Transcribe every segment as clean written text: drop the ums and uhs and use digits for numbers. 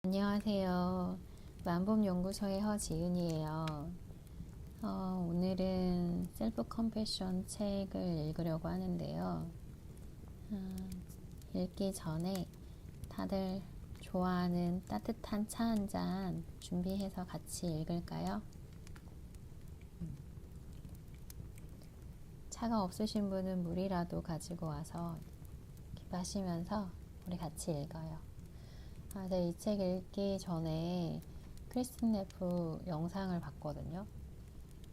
안녕하세요. 만봄연구소의 허지은이에요. 오늘은 셀프 컴패션 책을 읽으려고 하는데요. 읽기 전에 다들 좋아하는 따뜻한 차 한 잔 준비해서 같이 읽을까요? 차가 없으신 분은 물이라도 가지고 와서 이렇게 마시면서 우리 같이 읽어요. 제가 이 책 읽기 전에 크리스틴 네프 영상을 봤거든요.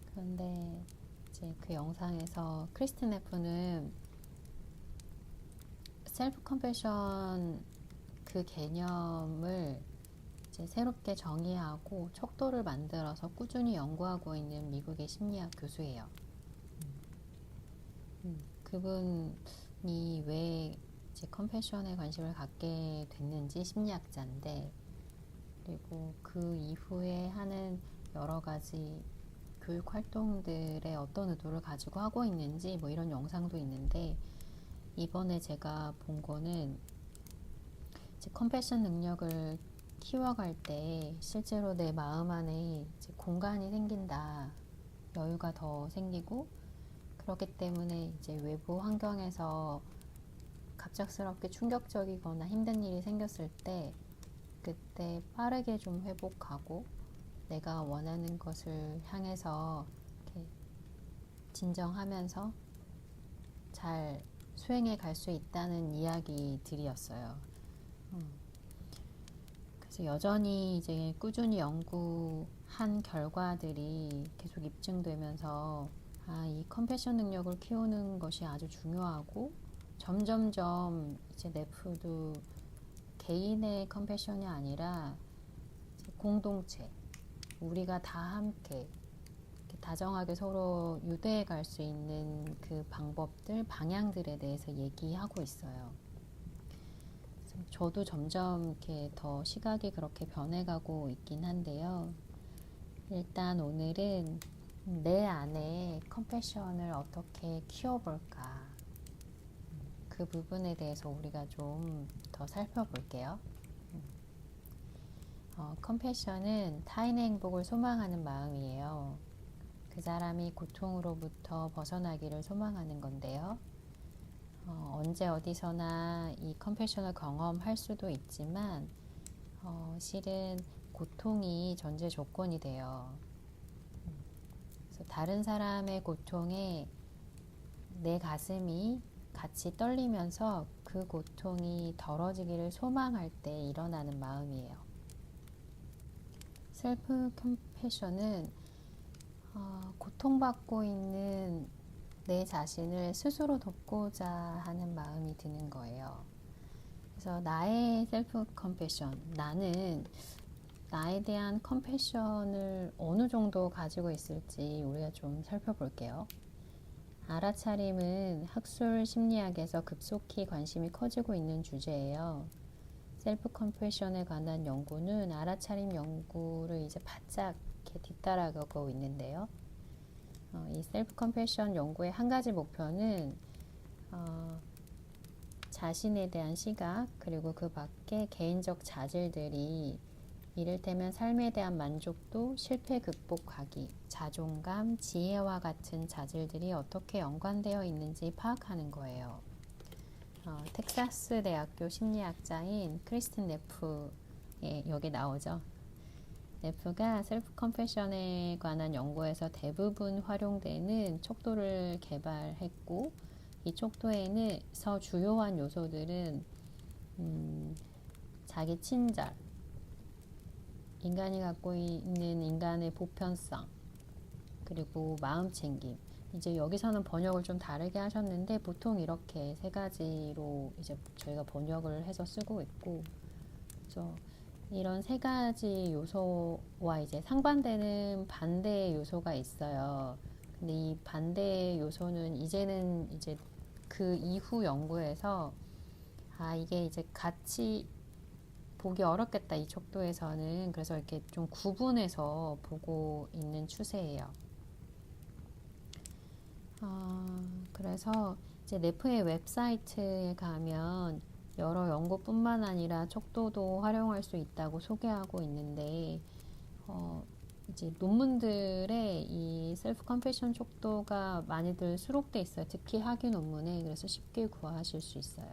그런데 이제 그 영상에서 크리스틴 네프는 셀프 컴패션 그 개념을 이제 새롭게 정의하고 척도를 만들어서 꾸준히 연구하고 있는 미국의 심리학 교수예요. 그분이 왜 이제 컴패션에 관심을 갖게 됐는지 심리학자인데, 그리고 그 이후에 하는 여러 가지 교육 활동들의 어떤 의도를 가지고 하고 있는지 뭐 이런 영상도 있는데, 이번에 제가 본 거는 이제 컴패션 능력을 키워갈 때 실제로 내 마음 안에 이제 공간이 생긴다, 여유가 더 생기고, 그렇기 때문에 이제 외부 환경에서 갑작스럽게 충격적이거나 힘든 일이 생겼을 때 그때 빠르게 좀 회복하고 내가 원하는 것을 향해서 이렇게 진정하면서 잘 수행해 갈 수 있다는 이야기들이었어요. 그래서 여전히 이제 꾸준히 연구한 결과들이 계속 입증되면서 이 컴패션 능력을 키우는 것이 아주 중요하고, 점점점 이제 네프도 개인의 컴패션이 아니라 공동체, 우리가 다 함께 다정하게 서로 유대해 갈 수 있는 그 방법들, 방향들에 대해서 얘기하고 있어요. 저도 점점 이렇게 더 시각이 그렇게 변해가고 있긴 한데요. 일단 오늘은 내 안에 컴패션을 어떻게 키워볼까, 그 부분에 대해서 우리가 좀 더 살펴볼게요. 컴패션은 타인의 행복을 소망하는 마음이에요. 그 사람이 고통으로부터 벗어나기를 소망하는 건데요. 언제 어디서나 이 컴패션을 경험할 수도 있지만 실은 고통이 전제 조건이 돼요. 그래서 다른 사람의 고통에 내 가슴이 같이 떨리면서 그 고통이 덜어지기를 소망할 때 일어나는 마음이에요. 셀프 컴패션은 고통받고 있는 내 자신을 스스로 돕고자 하는 마음이 드는 거예요. 그래서 나의 셀프 컴패션, 나는 나에 대한 컴패션을 어느 정도 가지고 있을지 우리가 좀 살펴볼게요. 알아차림은 학술 심리학에서 급속히 관심이 커지고 있는 주제예요. 셀프 컴패션에 관한 연구는 알아차림 연구를 이제 바짝 이렇게 뒤따라가고 있는데요. 이 셀프 컴패션 연구의 한 가지 목표는 자신에 대한 시각, 그리고 그 밖에 개인적 자질들이 이를테면 삶에 대한 만족도, 실패 극복하기, 자존감, 지혜와 같은 자질들이 어떻게 연관되어 있는지 파악하는 거예요. 텍사스 대학교 심리학자인 크리스틴 네프, 여기 나오죠. 네프가 셀프 컴패션에 관한 연구에서 대부분 활용되는 척도를 개발했고, 이 척도에서 주요한 요소들은 자기 친절, 인간이 갖고 있는 인간의 보편성, 그리고 마음 챙김. 이제 여기서는 번역을 좀 다르게 하셨는데 보통 이렇게 세 가지로 이제 저희가 번역을 해서 쓰고 있고, 그래서 이런 세 가지 요소와 이제 상반되는 반대의 요소가 있어요. 근데 이 반대의 요소는 이제는 이제 그 이후 연구에서 이게 이제 같이 보기 어렵겠다, 이 척도에서는. 그래서 이렇게 좀 구분해서 보고 있는 추세예요. 그래서 이제 네프의 웹사이트에 가면 여러 연구뿐만 아니라 척도도 활용할 수 있다고 소개하고 있는데, 이제 논문들에 이 셀프 컴패션 척도가 많이들 수록돼 있어요. 특히 학위 논문에. 그래서 쉽게 구하실 수 있어요.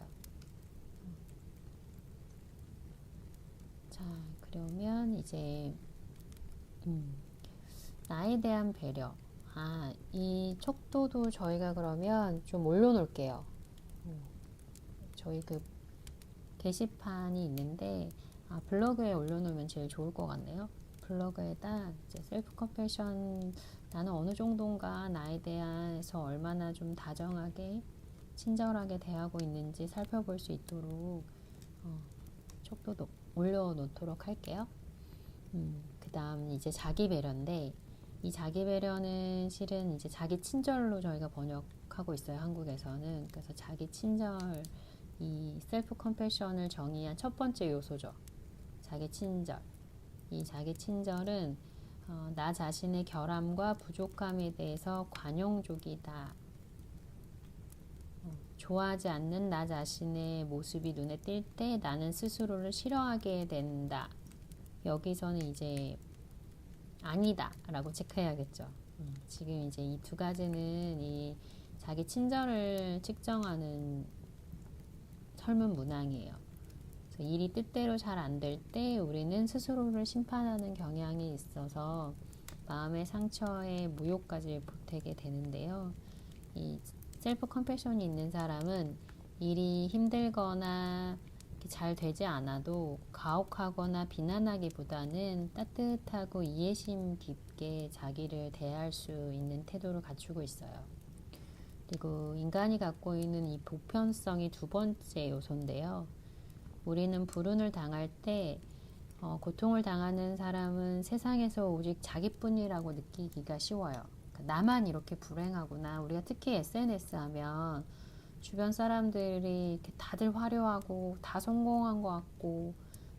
자, 그러면 이제 나에 대한 배려. 이 척도도 저희가 그러면 좀 올려놓을게요. 저희 그 게시판이 있는데, 블로그에 올려놓으면 제일 좋을 것 같네요. 블로그에다 이제 셀프 컴패션, 나는 어느 정도인가 나에 대해서 얼마나 좀 다정하게 친절하게 대하고 있는지 살펴볼 수 있도록 척도도 올려놓도록 할게요. 그 다음 이제 자기 배려인데, 이 자기 배려는 실은 이제 자기 친절로 저희가 번역하고 있어요, 한국에서는. 그래서 자기 친절, 이 셀프 컴패션을 정의한 첫 번째 요소죠. 자기 친절. 이 자기 친절은 나 자신의 결함과 부족함에 대해서 관용적이다. 좋아하지 않는 나 자신의 모습이 눈에 띌 때 나는 스스로를 싫어하게 된다. 여기서는 이제 아니다 라고 체크해야겠죠. 지금 이제 이 두 가지는 이 자기 친절을 측정하는 설문 문항이에요. 그래서 일이 뜻대로 잘 안 될 때 우리는 스스로를 심판하는 경향이 있어서 마음의 상처에 모욕까지 보태게 되는데요. 이 셀프 컴패션이 있는 사람은 일이 힘들거나 잘 되지 않아도 가혹하거나 비난하기보다는 따뜻하고 이해심 깊게 자기를 대할 수 있는 태도를 갖추고 있어요. 그리고 인간이 갖고 있는 이 보편성이 두 번째 요소인데요. 우리는 불운을 당할 때 고통을 당하는 사람은 세상에서 오직 자기뿐이라고 느끼기가 쉬워요. 그러니까 나만 이렇게 불행하구나. 우리가 특히 SNS 하면 주변 사람들이 이렇게 다들 화려하고 다 성공한 것 같고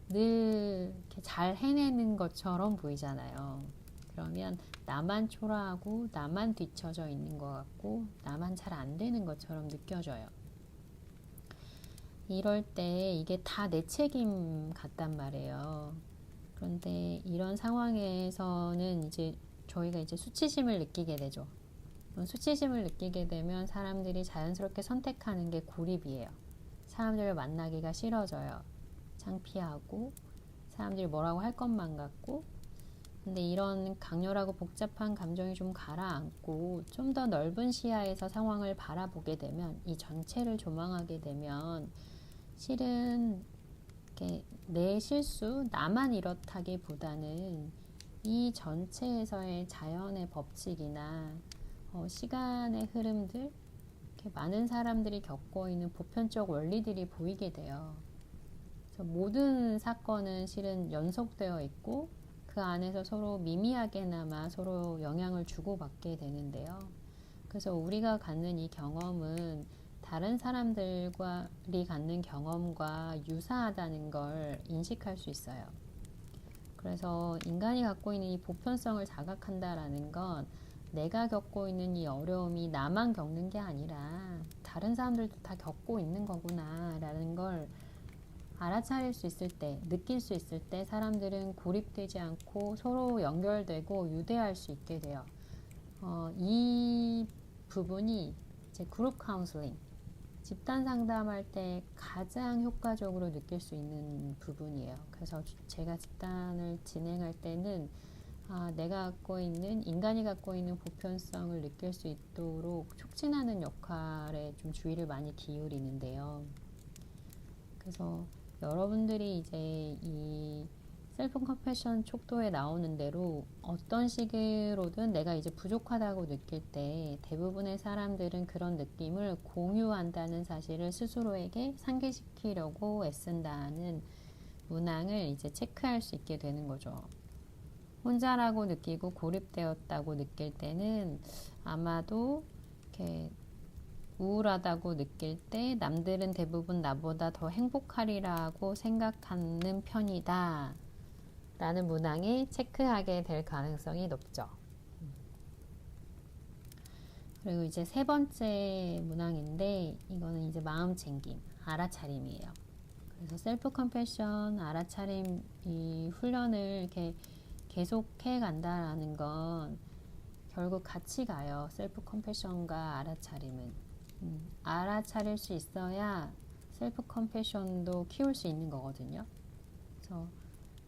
늘 이렇게 잘 해내는 것처럼 보이잖아요. 그러면 나만 초라하고 나만 뒤처져 있는 것 같고 나만 잘 안 되는 것처럼 느껴져요. 이럴 때 이게 다 내 책임 같단 말이에요. 그런데 이런 상황에서는 이제 저희가 이제 수치심을 느끼게 되죠. 수치심을 느끼게 되면 사람들이 자연스럽게 선택하는 게 고립이에요. 사람들을 만나기가 싫어져요. 창피하고 사람들이 뭐라고 할 것만 같고. 근데 이런 강렬하고 복잡한 감정이 좀 가라앉고 좀 더 넓은 시야에서 상황을 바라보게 되면, 이 전체를 조망하게 되면 실은 이렇게 내 실수, 나만 이렇다기보다는 이 전체에서의 자연의 법칙이나 시간의 흐름들, 이렇게 많은 사람들이 겪고 있는 보편적 원리들이 보이게 돼요. 그래서 모든 사건은 실은 연속되어 있고 그 안에서 서로 미미하게나마 서로 영향을 주고받게 되는데요. 그래서 우리가 갖는 이 경험은 다른 사람들이 갖는 경험과 유사하다는 걸 인식할 수 있어요. 그래서 인간이 갖고 있는 이 보편성을 자각한다라는 건 내가 겪고 있는 이 어려움이 나만 겪는 게 아니라 다른 사람들도 다 겪고 있는 거구나 라는 걸 알아차릴 수 있을 때, 느낄 수 있을 때 사람들은 고립되지 않고 서로 연결되고 유대할 수 있게 돼요. 이 부분이 이제 그룹 카운슬링, 집단 상담할 때 가장 효과적으로 느낄 수 있는 부분이에요. 그래서 제가 집단을 진행할 때는 내가 갖고 있는, 인간이 갖고 있는 보편성을 느낄 수 있도록 촉진하는 역할에 좀 주의를 많이 기울이는데요. 그래서 여러분들이 이제 이 셀프 컴패션 촉도에 나오는 대로 어떤 식으로든 내가 이제 부족하다고 느낄 때 대부분의 사람들은 그런 느낌을 공유한다는 사실을 스스로에게 상기시키려고 애쓴다는 문항을 이제 체크할 수 있게 되는 거죠. 혼자라고 느끼고 고립되었다고 느낄 때는 아마도 이렇게 우울하다고 느낄 때 남들은 대부분 나보다 더 행복하리라고 생각하는 편이다 라는 문항에 체크하게 될 가능성이 높죠. 그리고 이제 세 번째 문항인데, 이거는 이제 마음 챙김, 알아차림이에요. 그래서 셀프 컴패션, 알아차림 이 훈련을 이렇게 계속해 간다라는 건 결국 같이 가요. 셀프 컴패션과 알아차림은. 알아차릴 수 있어야 셀프 컴패션도 키울 수 있는 거거든요. 그래서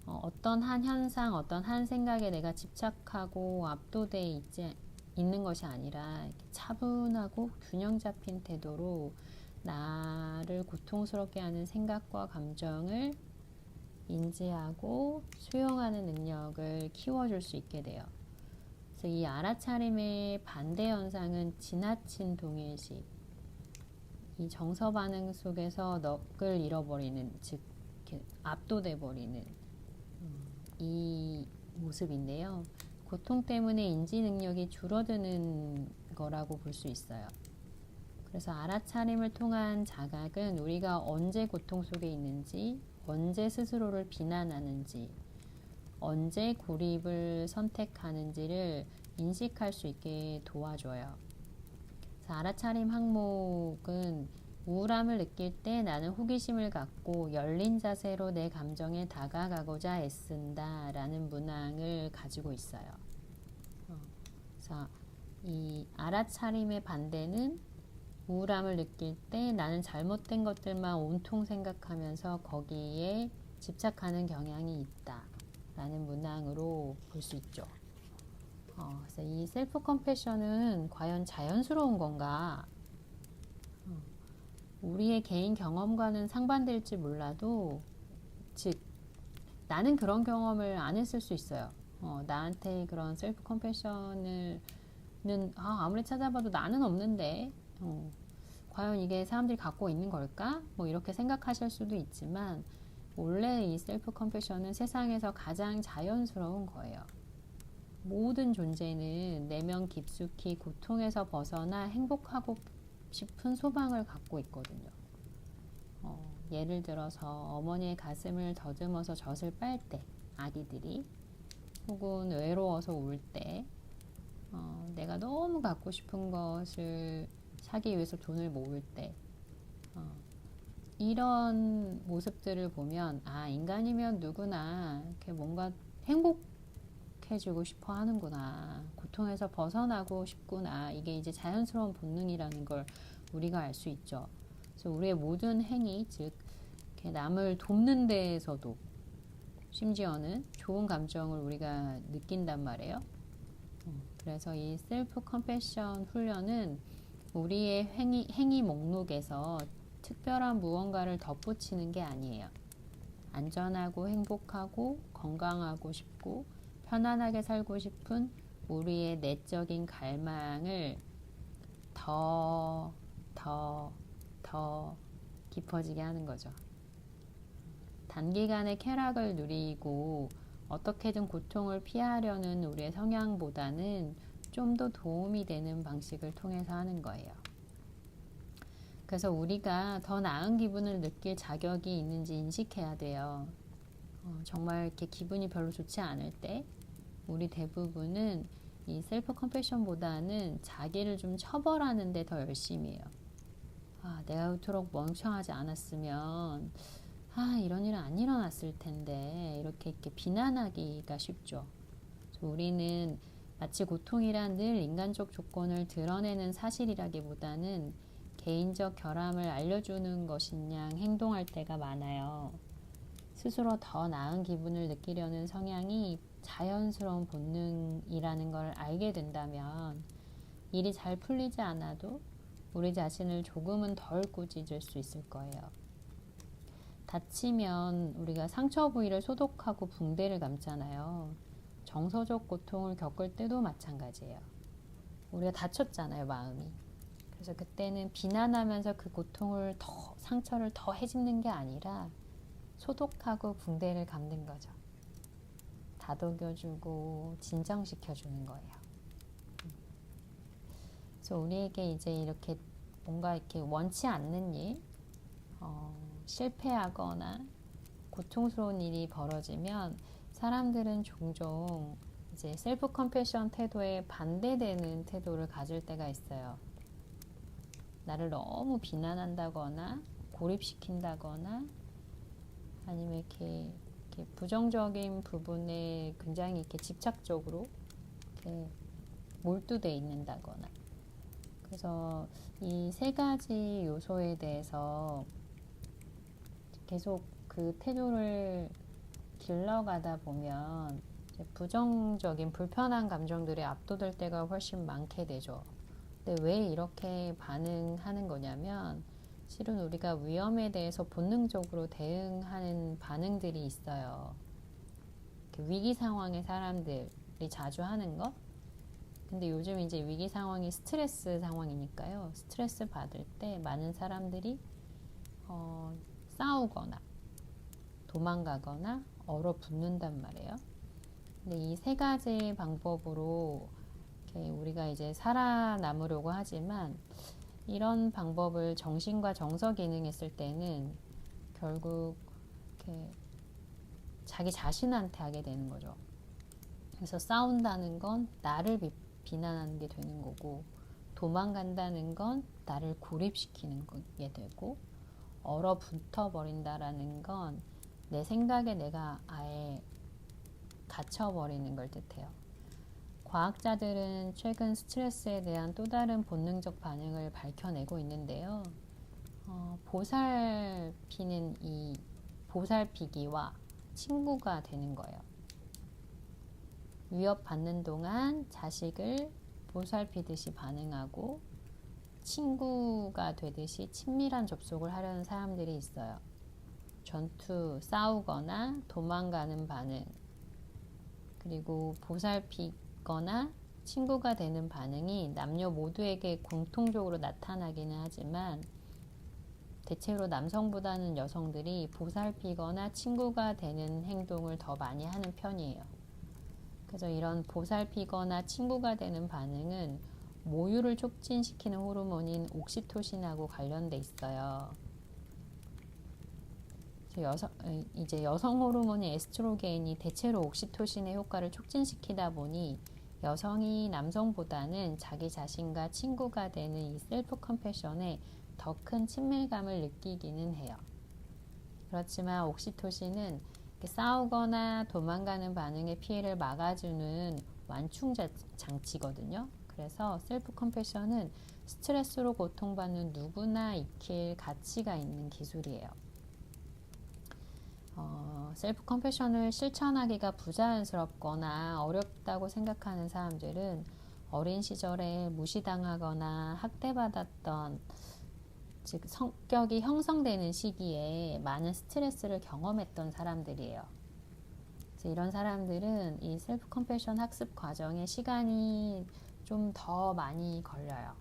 어떤 한 현상, 어떤 한 생각에 내가 집착하고 압도돼 있는 것이 아니라 차분하고 균형 잡힌 태도로 나를 고통스럽게 하는 생각과 감정을 인지하고 수용하는 능력을 키워줄 수 있게 돼요. 그래서 이 알아차림의 반대 현상은 지나친 동일시, 이 정서 반응 속에서 넋을 잃어버리는, 즉 압도돼 버리는 이 모습인데요. 고통 때문에 인지 능력이 줄어드는 거라고 볼 수 있어요. 그래서 알아차림을 통한 자각은 우리가 언제 고통 속에 있는지, 언제 스스로를 비난하는지, 언제 고립을 선택하는지를 인식할 수 있게 도와줘요. 그래서 알아차림 항목은 우울함을 느낄 때 나는 호기심을 갖고 열린 자세로 내 감정에 다가가고자 애쓴다 라는 문항을 가지고 있어요. 그래서 이 알아차림의 반대는 우울함을 느낄 때 나는 잘못된 것들만 온통 생각하면서 거기에 집착하는 경향이 있다 라는 문항으로 볼 수 있죠. 그래서 이 셀프 컴패션은 과연 자연스러운 건가? 우리의 개인 경험과는 상반될지 몰라도, 즉 나는 그런 경험을 안 했을 수 있어요. 나한테 그런 셀프 컴패션을 아무리 찾아봐도 나는 없는데 과연 이게 사람들이 갖고 있는 걸까? 뭐 이렇게 생각하실 수도 있지만 원래 이 셀프 컴패션은 세상에서 가장 자연스러운 거예요. 모든 존재는 내면 깊숙이 고통에서 벗어나 행복하고 싶은 소망을 갖고 있거든요. 예를 들어서 어머니의 가슴을 더듬어서 젖을 빨 때 아기들이, 혹은 외로워서 울 때, 내가 너무 갖고 싶은 것을 사기 위해서 돈을 모을 때, 이런 모습들을 보면 인간이면 누구나 이렇게 뭔가 행복해지고 싶어 하는구나, 고통에서 벗어나고 싶구나, 이게 이제 자연스러운 본능이라는 걸 우리가 알 수 있죠. 그래서 우리의 모든 행위, 즉 이렇게 남을 돕는 데에서도 심지어는 좋은 감정을 우리가 느낀단 말이에요. 그래서 이 셀프 컴패션 훈련은 우리의 행위 목록에서 특별한 무언가를 덧붙이는 게 아니에요. 안전하고 행복하고 건강하고 싶고 편안하게 살고 싶은 우리의 내적인 갈망을 더 깊어지게 하는 거죠. 단기간의 쾌락을 누리고 어떻게든 고통을 피하려는 우리의 성향보다는 좀 더 도움이 되는 방식을 통해서 하는 거예요. 그래서 우리가 더 나은 기분을 느낄 자격이 있는지 인식해야 돼요. 정말 이렇게 기분이 별로 좋지 않을 때 우리 대부분은 이 셀프 컴패션보다는 자기를 좀 처벌하는 데 더 열심히 해요. 내가 그토록 멍청하지 않았으면 이런 일은 안 일어났을 텐데, 이렇게 비난하기가 쉽죠. 우리는 마치 고통이란 늘 인간적 조건을 드러내는 사실이라기보다는 개인적 결함을 알려주는 것인 양 행동할 때가 많아요. 스스로 더 나은 기분을 느끼려는 성향이 자연스러운 본능이라는 걸 알게 된다면 일이 잘 풀리지 않아도 우리 자신을 조금은 덜 꾸짖을 수 있을 거예요. 다치면 우리가 상처 부위를 소독하고 붕대를 감잖아요. 정서적 고통을 겪을 때도 마찬가지예요. 우리가 다쳤잖아요, 마음이. 그래서 그때는 비난하면서 그 고통을 상처를 더 해짓는 게 아니라 소독하고 붕대를 감는 거죠. 다독여주고 진정시켜주는 거예요. 그래서 우리에게 이제 이렇게 뭔가 이렇게 원치 않는 일, 실패하거나 고통스러운 일이 벌어지면 사람들은 종종 이제 셀프 컴패션 태도에 반대되는 태도를 가질 때가 있어요. 나를 너무 비난한다거나 고립시킨다거나 아니면 이렇게 부정적인 부분에 굉장히 이렇게 집착적으로 이렇게 몰두돼 있는다거나. 그래서 이 세 가지 요소에 대해서 계속 그 태도를 길러가다 보면 부정적인 불편한 감정들이 압도될 때가 훨씬 많게 되죠. 근데 왜 이렇게 반응하는 거냐면 실은 우리가 위험에 대해서 본능적으로 대응하는 반응들이 있어요. 위기 상황에 사람들이 자주 하는 것. 근데 요즘 이제 위기 상황이 스트레스 상황이니까요. 스트레스 받을 때 많은 사람들이 싸우거나 도망가거나 얼어붙는단 말이에요. 근데 이 세 가지 방법으로 우리가 이제 살아남으려고 하지만 이런 방법을 정신과 정서 기능에 쓸 때는 결국 이렇게 자기 자신한테 하게 되는 거죠. 그래서 싸운다는 건 나를 비난하는 게 되는 거고, 도망간다는 건 나를 고립시키는 게 되고, 얼어붙어 버린다라는 건 내 생각에 내가 아예 갇혀버리는 걸 뜻해요. 과학자들은 최근 스트레스에 대한 또 다른 본능적 반응을 밝혀내고 있는데요. 보살피는 이 보살피기와 친구가 되는 거예요. 위협받는 동안 자식을 보살피듯이 반응하고 친구가 되듯이 친밀한 접속을 하려는 사람들이 있어요. 전투, 싸우거나 도망가는 반응, 그리고 보살피거나 친구가 되는 반응이 남녀 모두에게 공통적으로 나타나기는 하지만 대체로 남성보다는 여성들이 보살피거나 친구가 되는 행동을 더 많이 하는 편이에요. 그래서 이런 보살피거나 친구가 되는 반응은 모유를 촉진시키는 호르몬인 옥시토신하고 관련돼 있어요. 이제 여성 호르몬인 에스트로겐이 대체로 옥시토신의 효과를 촉진시키다 보니 여성이 남성보다는 자기 자신과 친구가 되는 이 셀프 컴패션에 더 큰 친밀감을 느끼기는 해요. 그렇지만 옥시토신은 싸우거나 도망가는 반응의 피해를 막아주는 완충 장치거든요. 그래서 셀프 컴패션은 스트레스로 고통받는 누구나 익힐 가치가 있는 기술이에요. 셀프 컴패션을 실천하기가 부자연스럽거나 어렵다고 생각하는 사람들은 어린 시절에 무시당하거나 학대받았던, 즉 성격이 형성되는 시기에 많은 스트레스를 경험했던 사람들이에요. 그래서 이런 사람들은 이 셀프 컴패션 학습 과정에 시간이 좀 더 많이 걸려요.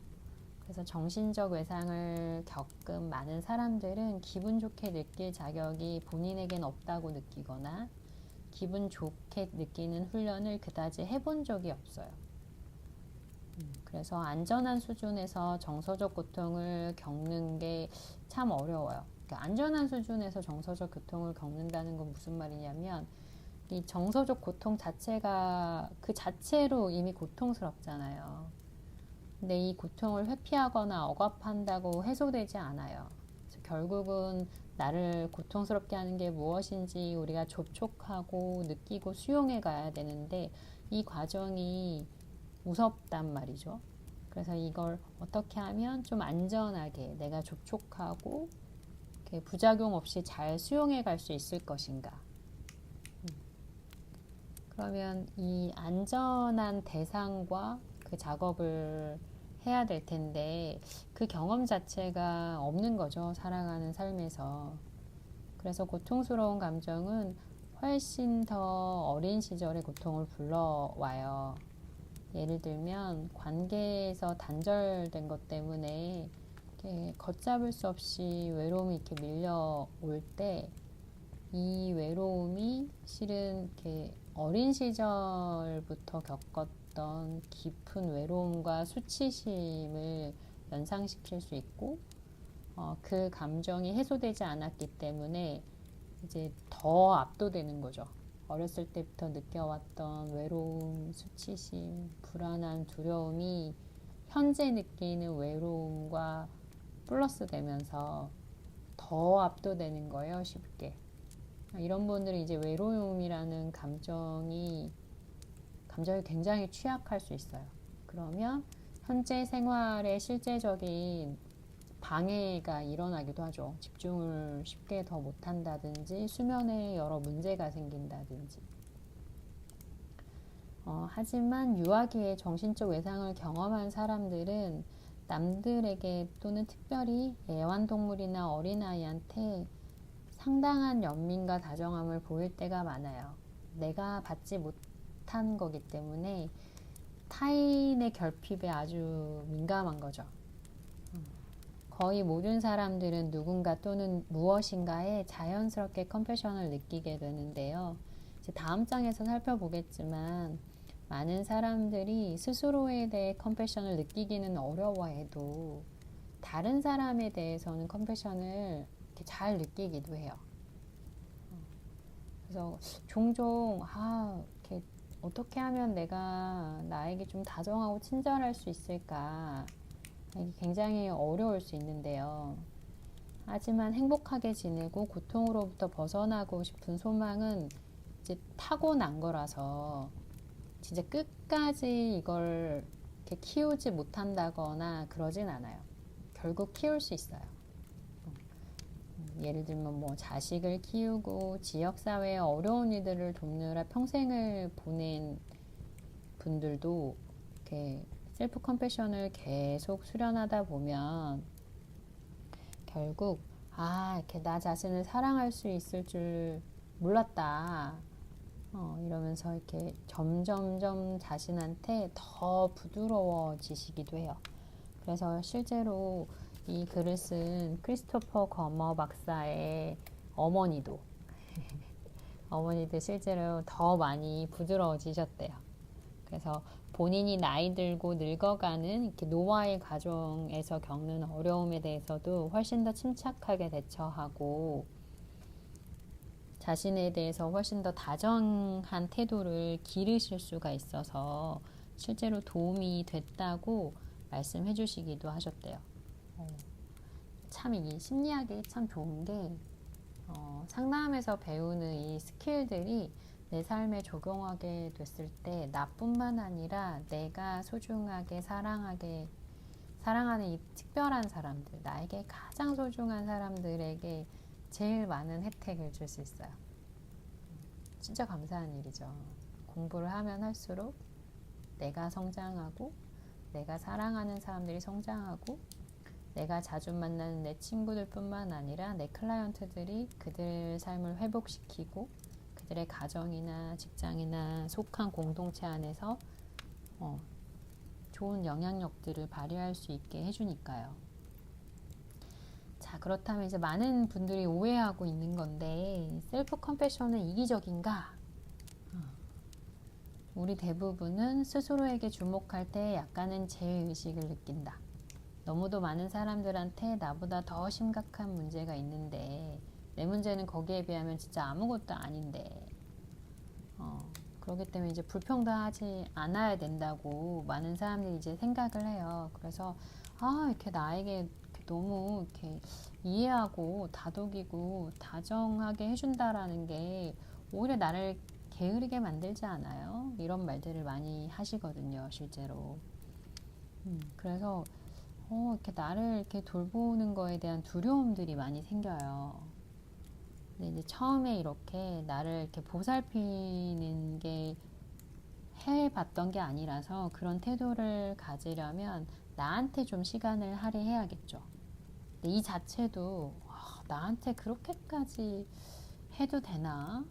그래서 정신적 외상을 겪은 많은 사람들은 기분 좋게 느낄 자격이 본인에겐 없다고 느끼거나 기분 좋게 느끼는 훈련을 그다지 해본 적이 없어요. 그래서 안전한 수준에서 정서적 고통을 겪는 게 참 어려워요. 그러니까 안전한 수준에서 정서적 고통을 겪는다는 건 무슨 말이냐면 이 정서적 고통 자체가 그 자체로 이미 고통스럽잖아요. 근데 이 고통을 회피하거나 억압한다고 해소되지 않아요. 그래서 결국은 나를 고통스럽게 하는 게 무엇인지 우리가 접촉하고 느끼고 수용해 가야 되는데 이 과정이 무섭단 말이죠. 그래서 이걸 어떻게 하면 좀 안전하게 내가 접촉하고 부작용 없이 잘 수용해 갈 수 있을 것인가. 그러면 이 안전한 대상과 그 작업을 해야 될 텐데 그 경험 자체가 없는 거죠. 살아가는 삶에서. 그래서 고통스러운 감정은 훨씬 더 어린 시절의 고통을 불러와요. 예를 들면 관계에서 단절된 것 때문에 이렇게 걷잡을 수 없이 외로움이 이렇게 밀려올 때 이 외로움이 실은 이렇게 어린 시절부터 겪었던 깊은 외로움과 수치심을 연상시킬 수 있고 그 감정이 해소되지 않았기 때문에 이제 더 압도되는 거죠. 어렸을 때부터 느껴왔던 외로움, 수치심, 불안한 두려움이 현재 느끼는 외로움과 플러스 되면서 더 압도되는 거예요, 쉽게. 이런 분들이 이제 외로움이라는 감정이 굉장히 취약할 수 있어요. 그러면 현재 생활에 실제적인 방해가 일어나기도 하죠. 집중을 쉽게 더 못한다든지 수면에 여러 문제가 생긴다든지. 하지만 유아기에 정신적 외상을 경험한 사람들은 남들에게 또는 특별히 애완동물이나 어린아이한테 상당한 연민과 다정함을 보일 때가 많아요. 내가 받지 못한 거기 때문에 타인의 결핍에 아주 민감한 거죠. 거의 모든 사람들은 누군가 또는 무엇인가에 자연스럽게 컴패션을 느끼게 되는데요. 이제 다음 장에서 살펴보겠지만 많은 사람들이 스스로에 대해 컴패션을 느끼기는 어려워해도 다른 사람에 대해서는 컴패션을 이렇게 잘 느끼기도 해요. 그래서 종종 이렇게 어떻게 하면 내가 나에게 좀 다정하고 친절할 수 있을까? 이게 굉장히 어려울 수 있는데요. 하지만 행복하게 지내고 고통으로부터 벗어나고 싶은 소망은 이제 타고난 거라서 진짜 끝까지 이걸 이렇게 키우지 못한다거나 그러진 않아요. 결국 키울 수 있어요. 예를 들면 뭐 자식을 키우고 지역사회의 어려운 이들을 돕느라 평생을 보낸 분들도 이렇게 셀프 컴패션을 계속 수련하다 보면 결국 이렇게 나 자신을 사랑할 수 있을 줄 몰랐다. 이러면서 이렇게 점점점 자신한테 더 부드러워지시기도 해요. 그래서 실제로 이 글을 쓴 크리스토퍼 거머 박사의 어머니도 실제로 더 많이 부드러워지셨대요. 그래서 본인이 나이 들고 늙어가는 이렇게 노화의 과정에서 겪는 어려움에 대해서도 훨씬 더 침착하게 대처하고 자신에 대해서 훨씬 더 다정한 태도를 기르실 수가 있어서 실제로 도움이 됐다고 말씀해 주시기도 하셨대요. 참 이 심리학이 참 좋은 게 상담에서 배우는 이 스킬들이 내 삶에 적용하게 됐을 때 나뿐만 아니라 내가 소중하게 사랑하는 이 특별한 사람들, 나에게 가장 소중한 사람들에게 제일 많은 혜택을 줄 수 있어요. 진짜 감사한 일이죠. 공부를 하면 할수록 내가 성장하고 내가 사랑하는 사람들이 성장하고 내가 자주 만나는 내 친구들 뿐만 아니라 내 클라이언트들이 그들 삶을 회복시키고 그들의 가정이나 직장이나 속한 공동체 안에서 좋은 영향력들을 발휘할 수 있게 해주니까요. 자, 그렇다면 이제 많은 분들이 오해하고 있는 건데 셀프 컴패션은 이기적인가? 우리 대부분은 스스로에게 주목할 때 약간은 제의식을 느낀다. 너무도 많은 사람들한테 나보다 더 심각한 문제가 있는데 내 문제는 거기에 비하면 진짜 아무것도 아닌데 그렇기 때문에 이제 불평등하지 않아야 된다고 많은 사람들이 이제 생각을 해요. 그래서 이렇게 나에게 이렇게 너무 이렇게 이해하고 다독이고 다정하게 해준다라는 게 오히려 나를 게으르게 만들지 않아요? 이런 말들을 많이 하시거든요, 실제로. 그래서 이렇게 나를 이렇게 돌보는 거에 대한 두려움들이 많이 생겨요. 근데 이제 처음에 이렇게 나를 이렇게 보살피는 게 해봤던 게 아니라서 그런 태도를 가지려면 나한테 좀 시간을 할애해야겠죠. 근데 이 자체도 나한테 그렇게까지 해도 되나?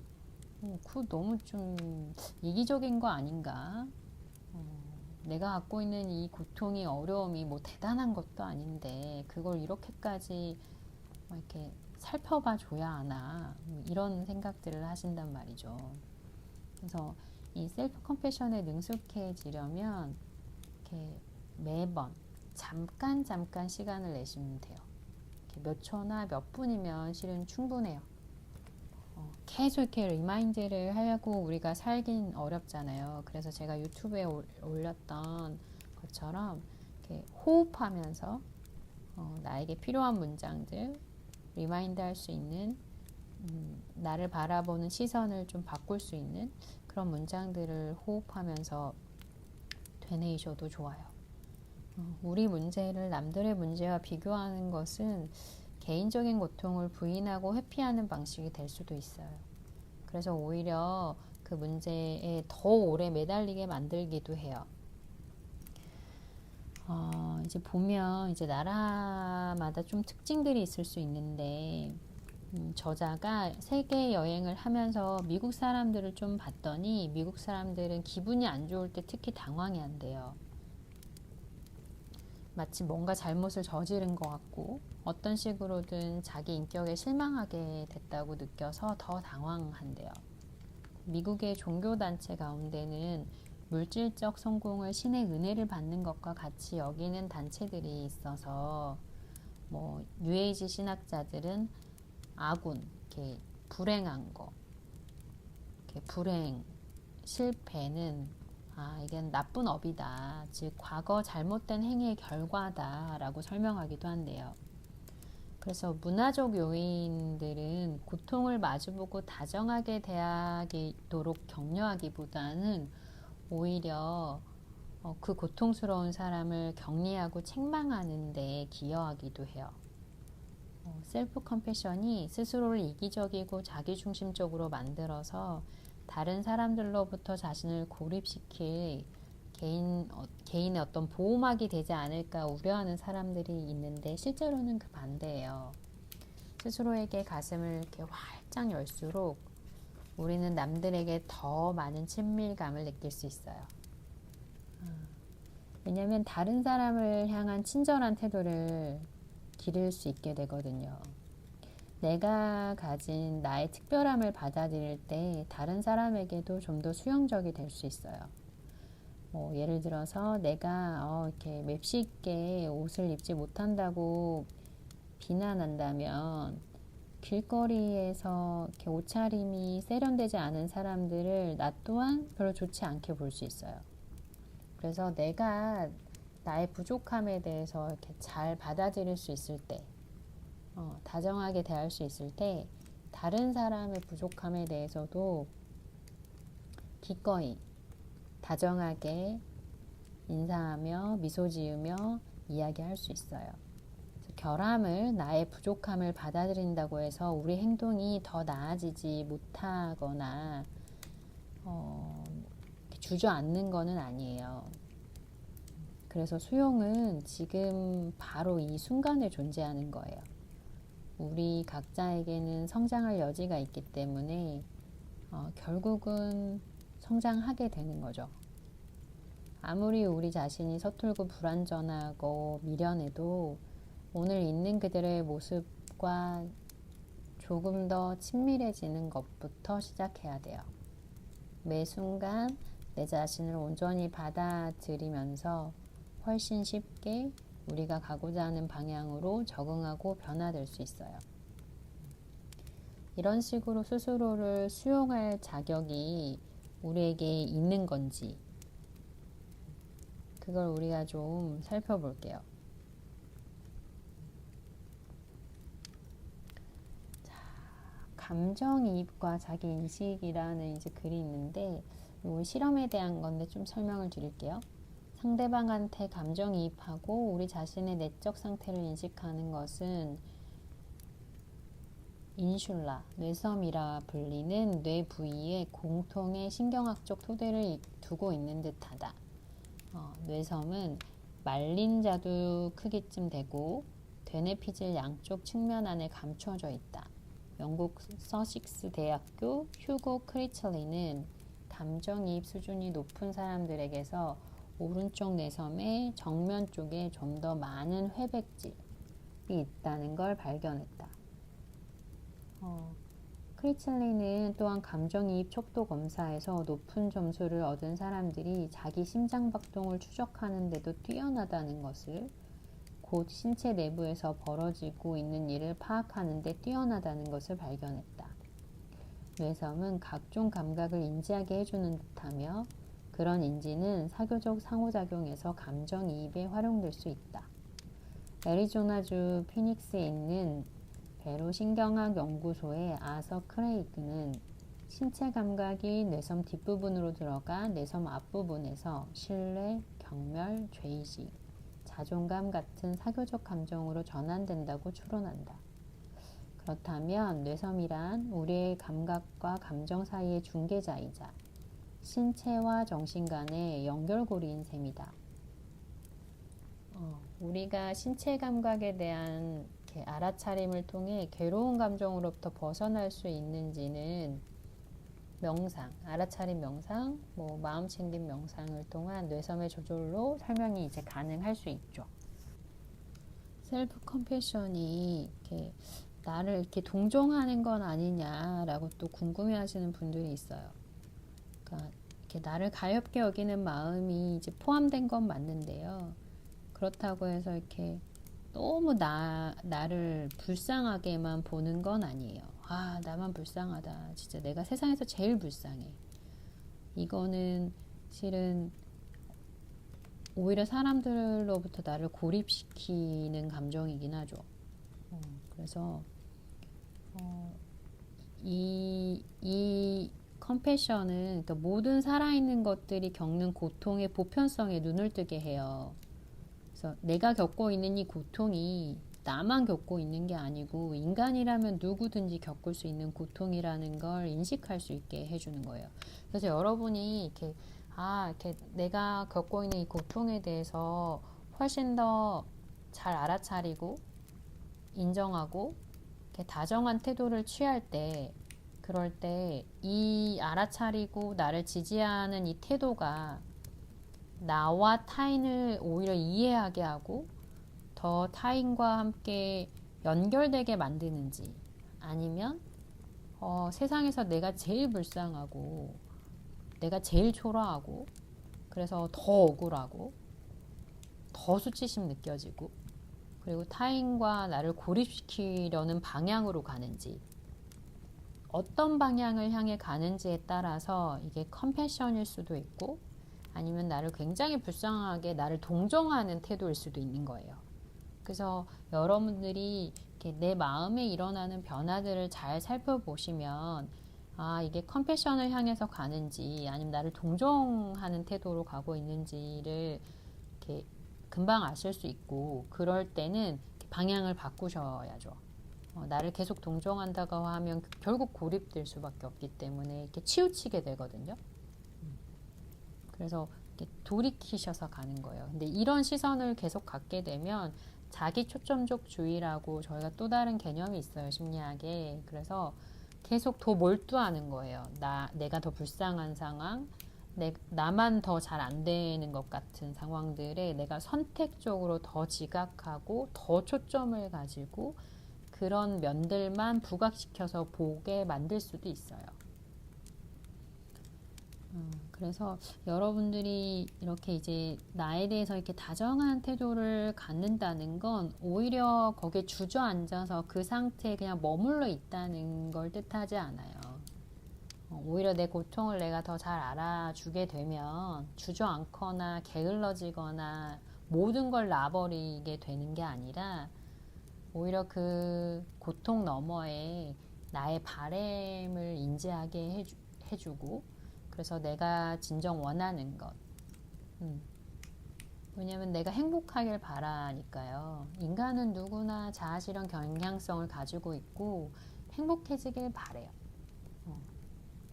그거 너무 좀 이기적인 거 아닌가? 내가 갖고 있는 이 고통이 어려움이 뭐 대단한 것도 아닌데 그걸 이렇게까지 이렇게 살펴봐 줘야 하나 이런 생각들을 하신단 말이죠. 그래서 이 셀프 컴패션에 능숙해지려면 이렇게 매번 잠깐 시간을 내시면 돼요. 이렇게 몇 초나 몇 분이면 실은 충분해요. 계속 이렇게 리마인드를 하려고 우리가 살긴 어렵잖아요. 그래서 제가 유튜브에 올렸던 것처럼 이렇게 호흡하면서 나에게 필요한 문장들 리마인드 할 수 있는 나를 바라보는 시선을 좀 바꿀 수 있는 그런 문장들을 호흡하면서 되뇌이셔도 좋아요. 우리 문제를 남들의 문제와 비교하는 것은 개인적인 고통을 부인하고 회피하는 방식이 될 수도 있어요. 그래서 오히려 그 문제에 더 오래 매달리게 만들기도 해요. 이제 보면 이제 나라마다 좀 특징들이 있을 수 있는데 저자가 세계 여행을 하면서 미국 사람들을 좀 봤더니 미국 사람들은 기분이 안 좋을 때 특히 당황이 안 돼요. 마치 뭔가 잘못을 저지른 것 같고 어떤 식으로든 자기 인격에 실망하게 됐다고 느껴서 더 당황한대요. 미국의 종교단체 가운데는 물질적 성공을 신의 은혜를 받는 것과 같이 여기는 단체들이 있어서 뭐 뉴에이지 신학자들은 아군, 이렇게 불행한 거, 이렇게 불행, 실패는 이건 나쁜 업이다. 즉 과거 잘못된 행위의 결과다라고 설명하기도 한대요. 그래서 문화적 요인들은 고통을 마주보고 다정하게 대하도록 격려하기보다는 오히려 그 고통스러운 사람을 격리하고 책망하는 데 기여하기도 해요. 셀프 컴패션이 스스로를 이기적이고 자기중심적으로 만들어서 다른 사람들로부터 자신을 고립시킬 개인의 어떤 보호막이 되지 않을까 우려하는 사람들이 있는데 실제로는 그 반대예요. 스스로에게 가슴을 이렇게 활짝 열수록 우리는 남들에게 더 많은 친밀감을 느낄 수 있어요. 왜냐하면 다른 사람을 향한 친절한 태도를 기를 수 있게 되거든요. 내가 가진 나의 특별함을 받아들일 때 다른 사람에게도 좀 더 수용적이 될 수 있어요. 예를 들어서 내가 이렇게 맵시 있게 옷을 입지 못한다고 비난한다면 길거리에서 이렇게 옷차림이 세련되지 않은 사람들을 나 또한 별로 좋지 않게 볼 수 있어요. 그래서 내가 나의 부족함에 대해서 이렇게 잘 받아들일 수 있을 때, 다정하게 대할 수 있을 때, 다른 사람의 부족함에 대해서도 기꺼이 다정하게 인사하며 미소 지으며 이야기할 수 있어요. 결함을, 나의 부족함을 받아들인다고 해서 우리 행동이 더 나아지지 못하거나 주저앉는 거는 아니에요. 그래서 수용은 지금 바로 이 순간에 존재하는 거예요. 우리 각자에게는 성장할 여지가 있기 때문에 결국은 성장하게 되는 거죠. 아무리 우리 자신이 서툴고 불완전하고 미련해도 오늘 있는 그들의 모습과 조금 더 친밀해지는 것부터 시작해야 돼요. 매 순간 내 자신을 온전히 받아들이면서 훨씬 쉽게 우리가 가고자 하는 방향으로 적응하고 변화될 수 있어요. 이런 식으로 스스로를 수용할 자격이 우리에게 있는 건지 그걸 우리가 좀 살펴볼게요. 감정이입과 자기인식이라는 이제 글이 있는데 이건 실험에 대한 건데 좀 설명을 드릴게요. 상대방한테 감정이입하고 우리 자신의 내적 상태를 인식하는 것은 인슐라, 뇌섬이라 불리는 뇌 부위에 공통의 신경학적 토대를 두고 있는 듯하다. 뇌섬은 말린 자두 크기쯤 되고 되뇌피질 양쪽 측면 안에 감춰져 있다. 영국 서식스 대학교 휴고 크리처리는 감정이입 수준이 높은 사람들에게서 오른쪽 뇌섬의 정면 쪽에 좀 더 많은 회백질이 있다는 걸 발견했다. 크리처리는 또한 감정이입 척도 검사에서 높은 점수를 얻은 사람들이 자기 심장박동을 추적하는 데도 뛰어나다는 것을 곧 신체 내부에서 벌어지고 있는 일을 파악하는 데 뛰어나다는 것을 발견했다. 뇌섬은 각종 감각을 인지하게 해주는 듯하며 그런 인지는 사교적 상호작용에서 감정이입에 활용될 수 있다. 애리조나주 피닉스에 있는 배로신경학 연구소의 아서 크레이그는 신체 감각이 뇌섬 뒷부분으로 들어가 뇌섬 앞부분에서 신뢰, 경멸, 죄의식, 자존감 같은 사교적 감정으로 전환된다고 추론한다. 그렇다면 뇌섬이란 우리의 감각과 감정 사이의 중개자이자 신체와 정신 간의 연결고리인 셈이다. 우리가 신체 감각에 대한 알아차림을 통해 괴로운 감정으로부터 벗어날 수 있는지는 명상, 알아차림 명상, 마음 챙김 명상을 통한 뇌섬의 조절로 설명이 이제 가능할 수 있죠. 셀프 컴패션이 나를 이렇게 동정하는 건 아니냐라고 또 궁금해하시는 분들이 있어요. 그러니까 이렇게 나를 가볍게 여기는 마음이 이제 포함된 건 맞는데요. 그렇다고 해서 이렇게 너무 나를 불쌍하게만 보는 건 아니에요. 아, 나만 불쌍하다. 진짜 내가 세상에서 제일 불쌍해. 이거는 실은 오히려 사람들로부터 나를 고립시키는 감정이긴 하죠. 그래서 이 컴패션은 그러니까 모든 살아있는 것들이 겪는 고통의 보편성에 눈을 뜨게 해요. 그래서 내가 겪고 있는 이 고통이 나만 겪고 있는 게 아니고 인간이라면 누구든지 겪을 수 있는 고통이라는 걸 인식할 수 있게 해주는 거예요. 그래서 여러분이 이렇게 내가 겪고 있는 이 고통에 대해서 훨씬 더 잘 알아차리고 인정하고 이렇게 다정한 태도를 취할 때, 그럴 때 이 알아차리고 나를 지지하는 이 태도가 나와 타인을 오히려 이해하게 하고 더 타인과 함께 연결되게 만드는지, 아니면 세상에서 내가 제일 불쌍하고 내가 제일 초라하고 그래서 더 억울하고 더 수치심 느껴지고 그리고 타인과 나를 고립시키려는 방향으로 가는지, 어떤 방향을 향해 가는지에 따라서 이게 컴패션일 수도 있고 아니면 나를 굉장히 불쌍하게 나를 동정하는 태도일 수도 있는 거예요. 그래서 여러분들이 이렇게 내 마음에 일어나는 변화들을 잘 살펴보시면 이게 컴패션을 향해서 가는지 아니면 나를 동정하는 태도로 가고 있는지를 이렇게 금방 아실 수 있고, 그럴 때는 방향을 바꾸셔야죠. 나를 계속 동정한다고 하면 결국 고립될 수밖에 없기 때문에 이렇게 치우치게 되거든요. 그래서 이렇게 돌이키셔서 가는 거예요. 근데 이런 시선을 계속 갖게 되면 자기 초점적주의라고 저희가 또 다른 개념이 있어요, 심리학에. 그래서 계속 더 몰두하는 거예요. 내가 더 불쌍한 상황, 나만 더 잘 안 되는 것 같은 상황들에 내가 선택적으로 더 지각하고 더 초점을 가지고 그런 면들만 부각시켜서 보게 만들 수도 있어요. 그래서 여러분들이 이렇게 이제 나에 대해서 이렇게 다정한 태도를 갖는다는 건 오히려 거기에 주저앉아서 그 상태에 그냥 머물러 있다는 걸 뜻하지 않아요. 오히려 내 고통을 내가 더 잘 알아주게 되면 주저앉거나 게을러지거나 모든 걸 놔버리게 되는 게 아니라 오히려 그 고통 너머에 나의 바램을 인지하게 해주고, 그래서 내가 진정 원하는 것, 왜냐면 내가 행복하길 바라니까요. 인간은 누구나 자아실현 경향성을 가지고 있고 행복해지길 바래요.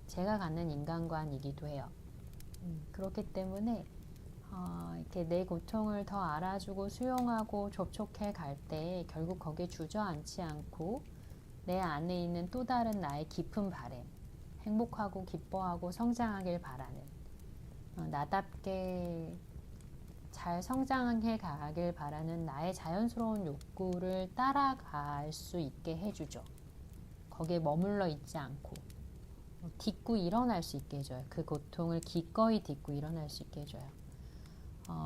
제가 갖는 인간관이기도 해요. 그렇기 때문에 이렇게 내 고통을 더 알아주고 수용하고 접촉해 갈 때 결국 거기에 주저앉지 않고 내 안에 있는 또 다른 나의 깊은 바람, 행복하고 기뻐하고 성장하길 바라는, 나답게 잘 성장해 가길 바라는 나의 자연스러운 욕구를 따라갈 수 있게 해주죠. 거기에 머물러 있지 않고 딛고 일어날 수 있게 해줘요. 그 고통을 기꺼이 딛고 일어날 수 있게 해줘요.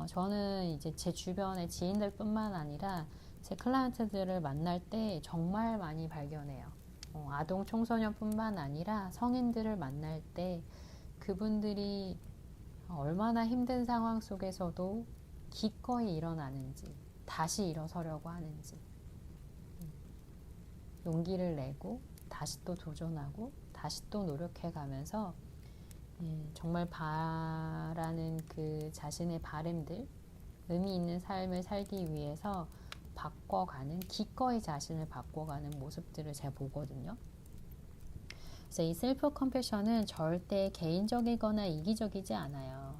저는 이제 제 주변의 지인들뿐만 아니라 제 클라이언트들을 만날 때 정말 많이 발견해요. 아동 청소년뿐만 아니라 성인들을 만날 때 그분들이 얼마나 힘든 상황 속에서도 기꺼이 일어나는지, 다시 일어서려고 하는지. 용기를 내고 다시 또 도전하고 다시 또 노력해 가면서 정말 바라는 그 자신의 바램들, 의미 있는 삶을 살기 위해서 바꿔가는, 기꺼이 자신을 바꿔가는 모습들을 제가 보거든요. 그래서 이 셀프 컴패션은 절대 개인적이거나 이기적이지 않아요.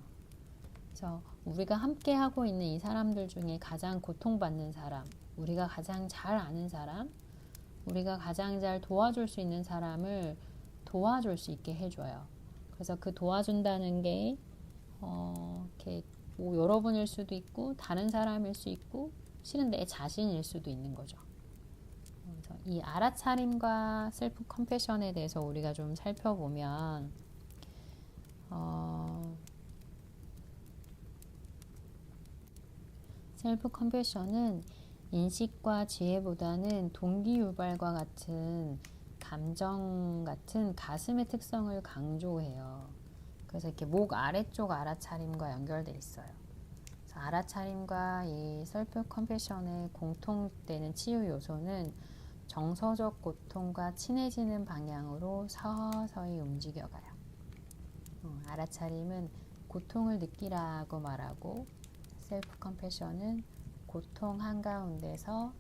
그래서 우리가 함께 하고 있는 이 사람들 중에 가장 고통받는 사람, 우리가 가장 잘 아는 사람, 우리가 가장 잘 도와줄 수 있는 사람을 도와줄 수 있게 해줘요. 그래서 그 도와준다는 게 이렇게 뭐 여러분일 수도 있고 다른 사람일 수 있고 실은 내 자신일 수도 있는 거죠. 그래서 이 알아차림과 셀프 컴패션에 대해서 우리가 좀 살펴보면 셀프 컴패션은 인식과 지혜보다는 동기유발과 같은 감정 같은 가슴의 특성을 강조해요. 그래서 이렇게 목 아래쪽 알아차림과 연결돼 있어요. 그래서 알아차림과 이 셀프 컴패션의 공통되는 치유 요소는 정서적 고통과 친해지는 방향으로 서서히 움직여가요. 알아차림은 고통을 느끼라고 말하고 셀프 컴패션은 고통 한가운데서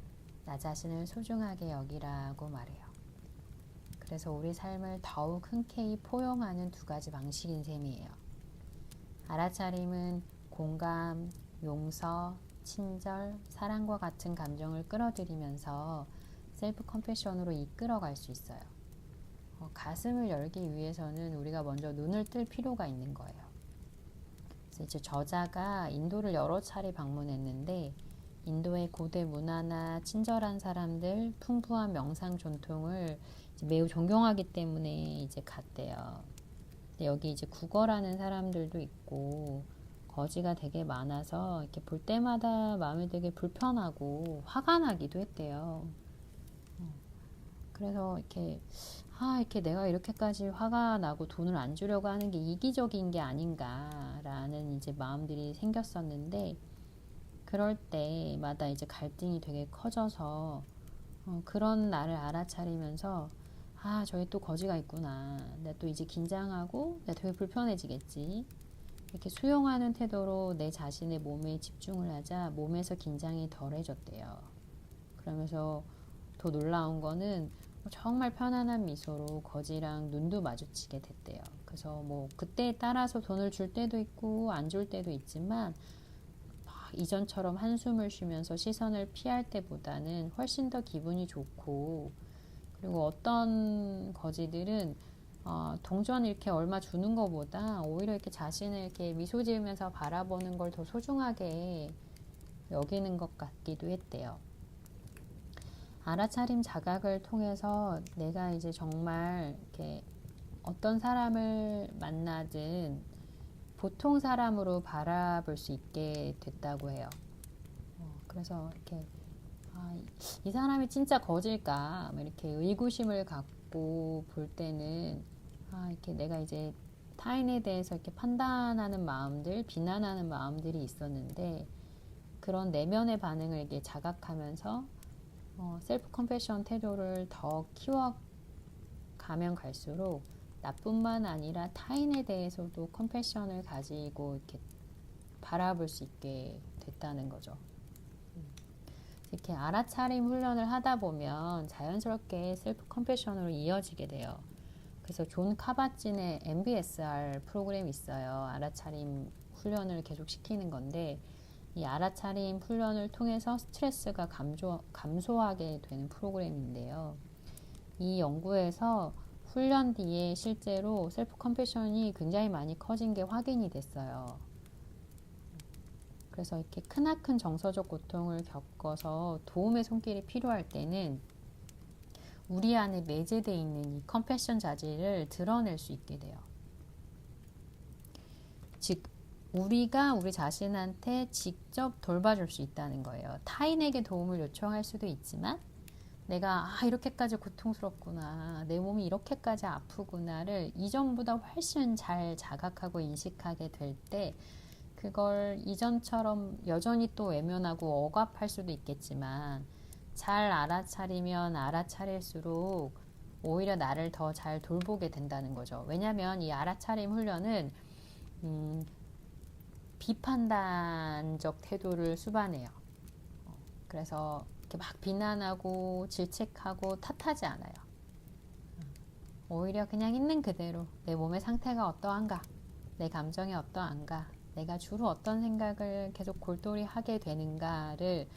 나 자신을 소중하게 여기라고 말해요. 그래서 우리 삶을 더욱 흔쾌히 포용하는 두 가지 방식인 셈이에요. 알아차림은 공감, 용서, 친절, 사랑과 같은 감정을 끌어들이면서 셀프 컴패션으로 이끌어갈 수 있어요. 가슴을 열기 위해서는 우리가 먼저 눈을 뜰 필요가 있는 거예요. 그래서 이제 저자가 인도를 여러 차례 방문했는데 인도의 고대 문화나 친절한 사람들, 풍부한 명상 전통을 매우 존경하기 때문에 이제 갔대요. 근데 여기 이제 국어라는 사람들도 있고 거지가 되게 많아서 이렇게 볼 때마다 마음이 되게 불편하고 화가 나기도 했대요. 그래서 이렇게 내가 이렇게까지 화가 나고 돈을 안 주려고 하는 게 이기적인 게 아닌가라는 이제 마음들이 생겼었는데 그럴 때마다 이제 갈등이 되게 커져서 그런 나를 알아차리면서 저기 또 거지가 있구나. 내가 또 이제 긴장하고 내가 되게 불편해지겠지. 이렇게 수용하는 태도로 내 자신의 몸에 집중을 하자 몸에서 긴장이 덜해졌대요. 그러면서 더 놀라운 거는 정말 편안한 미소로 거지랑 눈도 마주치게 됐대요. 그래서 뭐 그때에 따라서 돈을 줄 때도 있고 안 줄 때도 있지만 이전처럼 한숨을 쉬면서 시선을 피할 때보다는 훨씬 더 기분이 좋고 그리고 어떤 거지들은 동전 이렇게 얼마 주는 것보다 오히려 이렇게 자신을 이렇게 미소 지으면서 바라보는 걸 더 소중하게 여기는 것 같기도 했대요. 알아차림 자각을 통해서 내가 이제 정말 이렇게 어떤 사람을 만나든 보통 사람으로 바라볼 수 있게 됐다고 해요. 그래서 이렇게 이 사람이 진짜 거질까? 이렇게 의구심을 갖고 볼 때는 이렇게 내가 이제 타인에 대해서 이렇게 판단하는 마음들, 비난하는 마음들이 있었는데 그런 내면의 반응을 이렇게 자각하면서 셀프 컴패션 태도를 더 키워가면 갈수록 나뿐만 아니라 타인에 대해서도 컴패션을 가지고 이렇게 바라볼 수 있게 됐다는 거죠. 이렇게 알아차림 훈련을 하다 보면 자연스럽게 셀프 컴패션으로 이어지게 돼요. 그래서 존 카바진의 MBSR 프로그램이 있어요. 알아차림 훈련을 계속 시키는 건데 이 알아차림 훈련을 통해서 스트레스가 감소하게 되는 프로그램인데요. 이 연구에서 훈련 뒤에 실제로 셀프 컴패션이 굉장히 많이 커진 게 확인이 됐어요. 그래서 이렇게 크나큰 정서적 고통을 겪어서 도움의 손길이 필요할 때는 우리 안에 내재되어 있는 이 컴패션 자질을 드러낼 수 있게 돼요. 즉 우리가 우리 자신한테 직접 돌봐줄 수 있다는 거예요. 타인에게 도움을 요청할 수도 있지만 내가 이렇게까지 고통스럽구나, 내 몸이 이렇게까지 아프구나를 이전보다 훨씬 잘 자각하고 인식하게 될 때 그걸 이전처럼 여전히 또 외면하고 억압할 수도 있겠지만 잘 알아차리면 알아차릴수록 오히려 나를 더 잘 돌보게 된다는 거죠. 왜냐하면 이 알아차림 훈련은 비판단적 태도를 수반해요. 그래서 이렇게 막 비난하고 질책하고 탓하지 않아요. 오히려 그냥 있는 그대로 내 몸의 상태가 어떠한가, 내 감정이 어떠한가, 내가 주로 어떤 생각을 계속 골똘히 하게 되는가를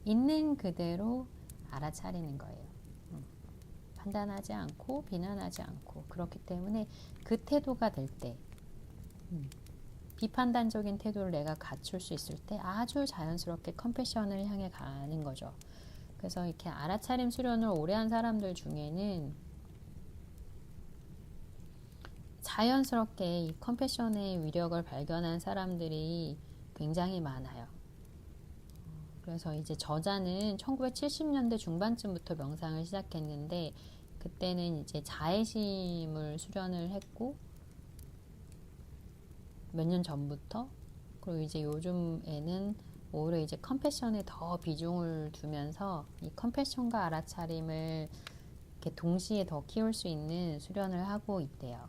있는 그대로 알아차리는 거예요. 판단하지 않고 비난하지 않고. 그렇기 때문에 그 태도가 될 때, 비판단적인 태도를 내가 갖출 수 있을 때 아주 자연스럽게 컴패션을 향해 가는 거죠. 그래서 이렇게 알아차림 수련을 오래 한 사람들 중에는 자연스럽게 이 컴패션의 위력을 발견한 사람들이 굉장히 많아요. 그래서 이제 저자는 1970년대 중반쯤부터 명상을 시작했는데, 그때는 이제 자애심을 수련을 했고, 몇 년 전부터, 그리고 이제 요즘에는 오히려 이제 컴패션에 더 비중을 두면서 이 컴패션과 알아차림을 이렇게 동시에 더 키울 수 있는 수련을 하고 있대요.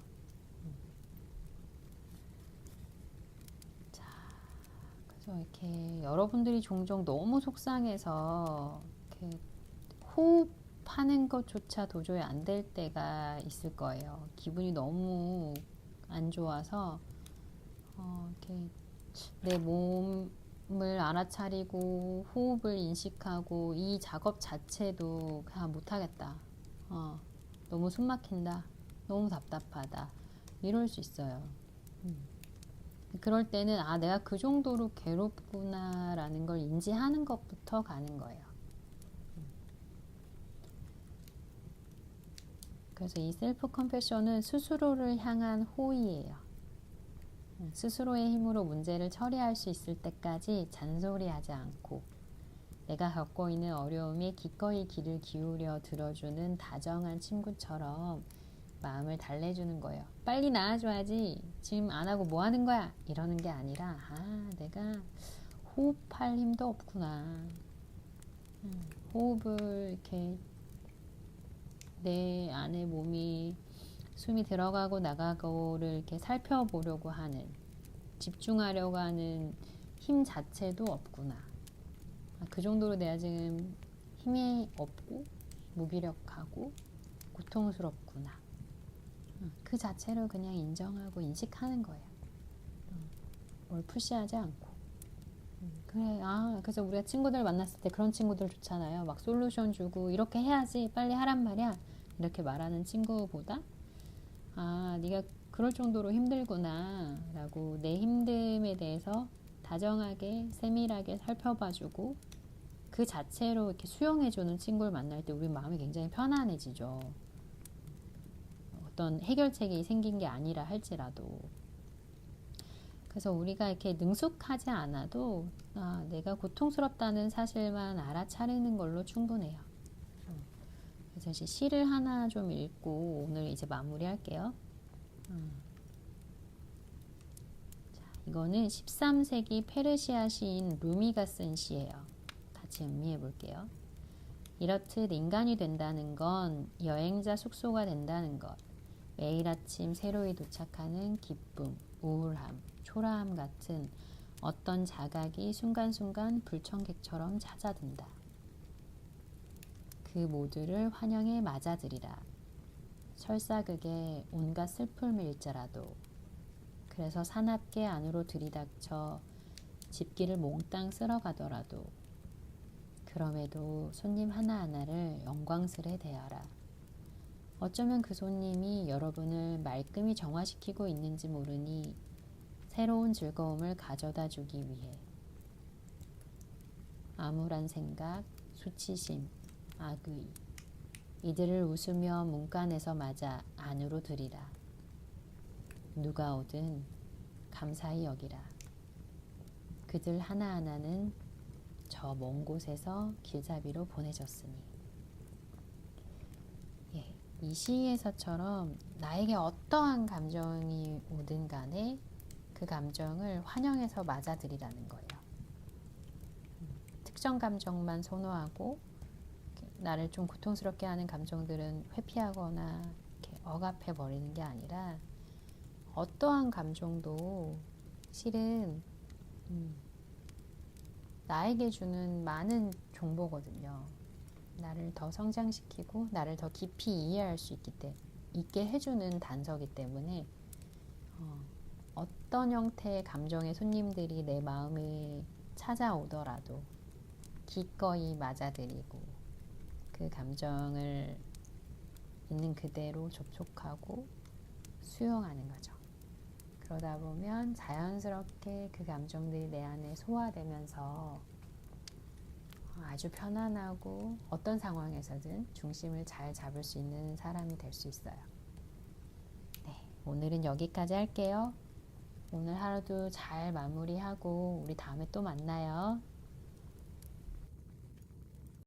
그래서 이렇게 여러분들이 종종 너무 속상해서 이렇게 호흡하는 것조차 도저히 안 될 때가 있을 거예요. 기분이 너무 안 좋아서 이렇게 내 몸을 알아차리고 호흡을 인식하고 이 작업 자체도 그냥 못하겠다. 너무 숨 막힌다. 너무 답답하다. 이럴 수 있어요. 그럴 때는 내가 그 정도로 괴롭구나라는 걸 인지하는 것부터 가는 거예요. 그래서 이 셀프 컴패션은 스스로를 향한 호의예요. 스스로의 힘으로 문제를 처리할 수 있을 때까지 잔소리하지 않고, 내가 겪고 있는 어려움에 기꺼이 귀를 기울여 들어주는 다정한 친구처럼 마음을 달래주는 거예요. 빨리 나아져야지. 지금 안 하고 뭐 하는 거야? 이러는 게 아니라, 내가 호흡할 힘도 없구나. 호흡을 이렇게 내 안에 몸이 숨이 들어가고 나가고를 이렇게 살펴보려고 하는, 집중하려고 하는 힘 자체도 없구나. 그 정도로 내가 지금 힘이 없고 무기력하고 고통스럽구나. 그 자체로 그냥 인정하고 인식하는 거예요. 뭘 푸시하지 않고. 그래, 그래서 우리가 친구들 만났을 때 그런 친구들 좋잖아요. 막 솔루션 주고 이렇게 해야지 빨리 하란 말이야. 이렇게 말하는 친구보다 네가 그럴 정도로 힘들구나 라고 내 힘듦에 대해서 다정하게 세밀하게 살펴봐주고 그 자체로 이렇게 수용해주는 친구를 만날 때 우리 마음이 굉장히 편안해지죠. 어떤 해결책이 생긴 게 아니라 할지라도. 그래서 우리가 이렇게 능숙하지 않아도 내가 고통스럽다는 사실만 알아차리는 걸로 충분해요. 그래서 이제 시를 하나 좀 읽고 오늘 이제 마무리할게요. 자, 이거는 13세기 페르시아 시인 루미가 쓴 시예요. 같이 음미해 볼게요. 이렇듯 인간이 된다는 건 여행자 숙소가 된다는 것. 매일 아침 새로이 도착하는 기쁨, 우울함, 초라함 같은 어떤 자각이 순간순간 불청객처럼 찾아든다. 그 모두를 환영에 맞아들이라. 설사 그게 온갖 슬픔일지라도. 그래서 사납게 안으로 들이닥쳐 집기를 몽땅 쓸어가더라도 그럼에도 손님 하나하나를 영광스레 대하라. 어쩌면 그 손님이 여러분을 말끔히 정화시키고 있는지 모르니 새로운 즐거움을 가져다 주기 위해. 암울한 생각, 수치심, 악의, 이들을 웃으며 문간에서 맞아 안으로 들이라. 누가 오든 감사히 여기라. 그들 하나하나는 저 먼 곳에서 길잡이로 보내졌으니. 이 시에서처럼 나에게 어떠한 감정이 오든 간에 그 감정을 환영해서 맞아들이라는 거예요. 특정 감정만 선호하고 나를 좀 고통스럽게 하는 감정들은 회피하거나 이렇게 억압해 버리는 게 아니라 어떠한 감정도 실은 나에게 주는 많은 정보거든요. 나를 더 성장시키고 나를 더 깊이 이해할 수 있게 해주는 단서기 때문에 어떤 형태의 감정의 손님들이 내 마음에 찾아오더라도 기꺼이 맞아들이고 그 감정을 있는 그대로 접촉하고 수용하는 거죠. 그러다 보면 자연스럽게 그 감정들이 내 안에 소화되면서 아주 편안하고 어떤 상황에서든 중심을 잘 잡을 수 있는 사람이 될 수 있어요. 네, 오늘은 여기까지 할게요. 오늘 하루도 잘 마무리하고 우리 다음에 또 만나요.